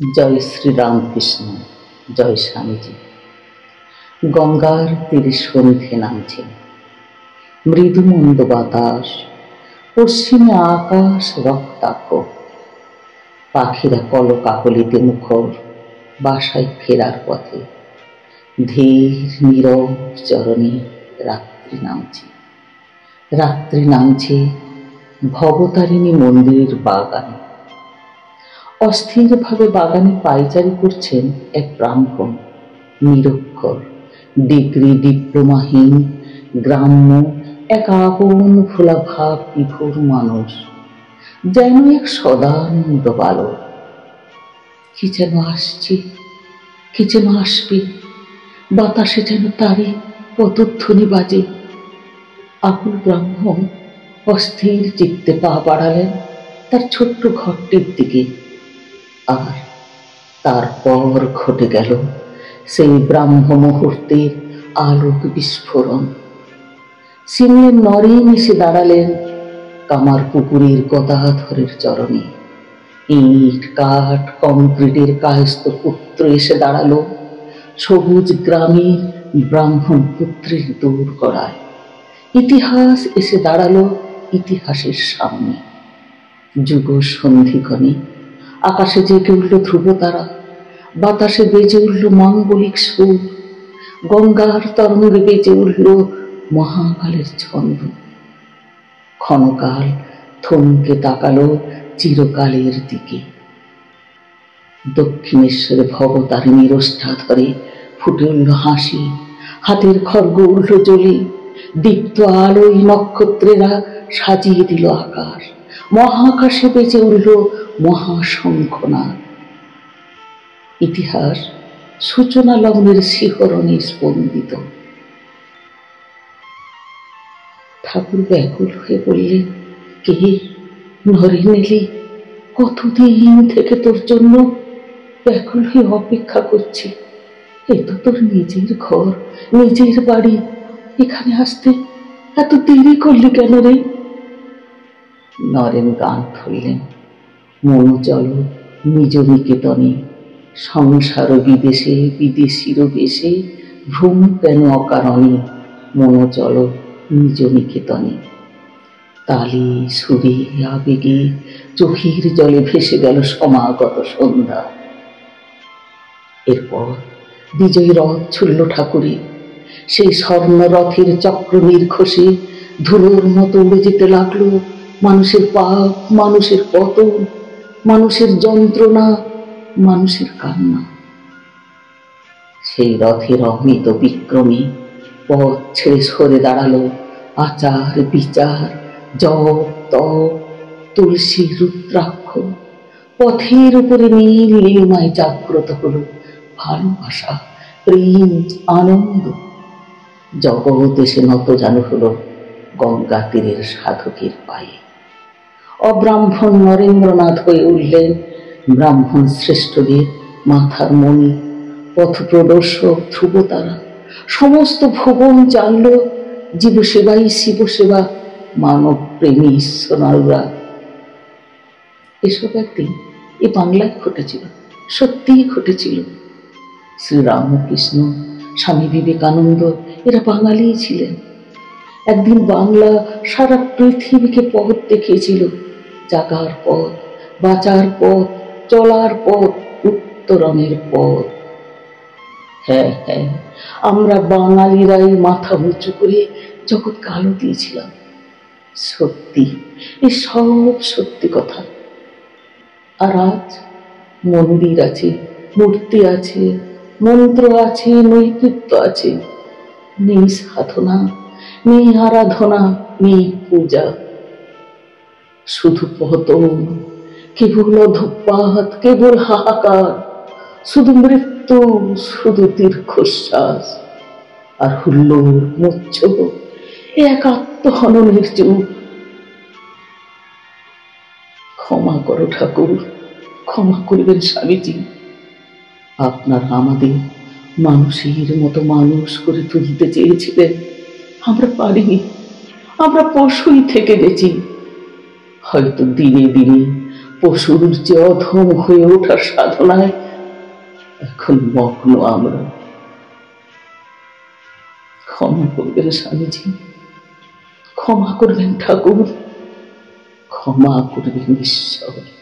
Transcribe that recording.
জয় শ্রী রামকৃষ্ণ। জয় স্বামীজি। গঙ্গার তীরে সন্ধে নামছে, মৃদু মন্দ বাতাস, পশ্চিমে আকাশ রক্তাক্ষ, পাখিরা কলকাকলিতে মুখর, বাসায় ফেরার পথে ধীর নীরব চরণে রাত্রি নামছে। রাত্রি নামছে ভবতারিণী মন্দিরের বাগানে। অস্থিরভাবে বাগানে পায়চারি করছেন এক ব্রাহ্মণ, নিরক্ষর, ডিগ্রি ডিপ্লোমাহীন, গ্রাম্য, এক আপন ভোলা ভাব বিভোর মানুষ, যেন এক সদানন্দ বালক। কি যেন আসছে, কি যেন আসবে, বাতাসে যেন তারই পদধ্বনি বাজে। আকুল ব্রাহ্মণ অস্থির চিত্তে পা বাড়ালেন তার ছোট্ট ঘরটির দিকে। আর তারপর ঘটে গেল সেই ব্রাহ্ম মুহূর্তের আলোক বিস্ফোরণ। সিমলের নরেন এসে দাঁড়ালেন কামার পুকুরের গদাধরের চরণে। ইট কাঠ কংক্রিটের কায়স্থ পুত্র এসে দাঁড়ালো সবুজ গ্রামের ব্রাহ্মণ পুত্রের দূর গড়ায়। ইতিহাস এসে দাঁড়ালো ইতিহাসের সামনে। যুগ সন্ধিক্ষণে আকাশে জেগে উঠল ধ্রুবতারা, বাতাসে বেজে উঠল মাঙ্গলিক সুর, গঙ্গার তরঙ্গে বেজে উঠল মহাকালের ছন্দ। ক্ষণকাল থমকে তাকালো চিরকালের দিকে। দক্ষিণেশ্বরে ভবতারিণীর ওষ্ঠা ধরে ফুটে উঠল হাসি, হাতের খড়গ উঠল জ্বলে, দীপ্ত আলোয় নক্ষত্রেরা সাজিয়ে দিল আকাশ, মহাকাশে বেজে উঠল মহাশঙ্খনাদ। ইতিহাস সূচনা লগ্নের শিহরণে স্পন্দিত। ঠাকুর ব্যাকুল হয়ে বললেন, কে নরেন এলি? কতদিন থেকে তোর জন্য ব্যাকুল হয়ে অপেক্ষা করছি। এ তো তোর নিজের ঘর, নিজের বাড়ি, এখানে আসতে এত দেরি করলি কেন রে? নরেন গান ধরলেন, মন চলো নিজ নিকেতনে, সংসার বিদেশে বিদেশির বেশে, ভ্রম কেন অকারণে, মন চলো নিজ নিকেতনে। তালে সুরে আবেগে চোখের জলে ভেসে গেল সমাগত সন্ধ্যা। এরপর বিজয়ী রথ ছুড়ল ঠাকুরে। সেই স্বর্ণ রথের চক্র নির্ঘোষে ধুলোর মতো উড়ে যেতে লাগলো মানুষের পাপ, মানুষের পতন, মানুষের যন্ত্রণা, মানুষের কান্না। সেই রথের অমিত বিক্রমে পথ ছেড়ে সরে দাঁড়ালো আচার বিচার, জপ তপ, তুলসী রুদ্রাক্ষ। পথের উপরে নীল নীলিমায় জাগ্রত হলো ভালোবাসা, প্রেম, আনন্দ। জগৎ এসে নত জানু হলো গঙ্গা তীরের সাধকের পায়ে। অব্রাহ্মণ নরেন্দ্রনাথ হয়ে উঠলেন ব্রাহ্মণ শ্রেষ্ঠদের মাথার মণি, পথ প্রদর্শক ধ্রুবতারা। সমস্ত ভুবন জানল জীবসেবাই শিবসেবা, মানব প্রেমী ঈশ্বরানুরাগ। এসব একদিন এ বাংলায় ঘটেছিল, সত্যিই ঘটেছিল। শ্রীরামকৃষ্ণ, স্বামী বিবেকানন্দ এরা বাঙালিই ছিলেন। একদিন বাংলা সারা পৃথিবীকে পথ দেখিয়েছিল, জাগার পথ, বাঁচার পথ, চলার পথ, উত্তরণের পথ। হ্যাঁ হ্যাঁ, আমরা বাঙালিরাই মাথা উঁচু করে জগৎকে আলো দিয়েছিলাম। সত্যি, এসব সত্যি কথা। আর আজ মন্দির আছে, মূর্তি আছে, মন্ত্র আছে, নৈকৃত্য আছে, নেই সাধনা, নেই আরাধনা, নেই পূজা। শুধু পতন, কেবল অধঃপাত, কেবল হাহাকার, শুধু মৃত্যু, শুধু দীর্ঘশ্বাস আর হুল্লোড় মোচ্ছব, এক আত্মহননের যুগ। ক্ষমা করো ঠাকুর, ক্ষমা করবেন স্বামীজি। আপনারা আমাদের মানুষের মতো মানুষ করে তুলতে চেয়েছিলেন, আমরা পারিনি, আমরা পশুই থেকে গেছি। হয়তো দিনে দিনে পশুর যে অধম হয়ে ওঠার সাধনায় এখন মগ্ন আমরা। ক্ষমা করবেন স্বামীজি, ক্ষমা করবেন ঠাকুর, ক্ষমা করবেন ঈশ্বর।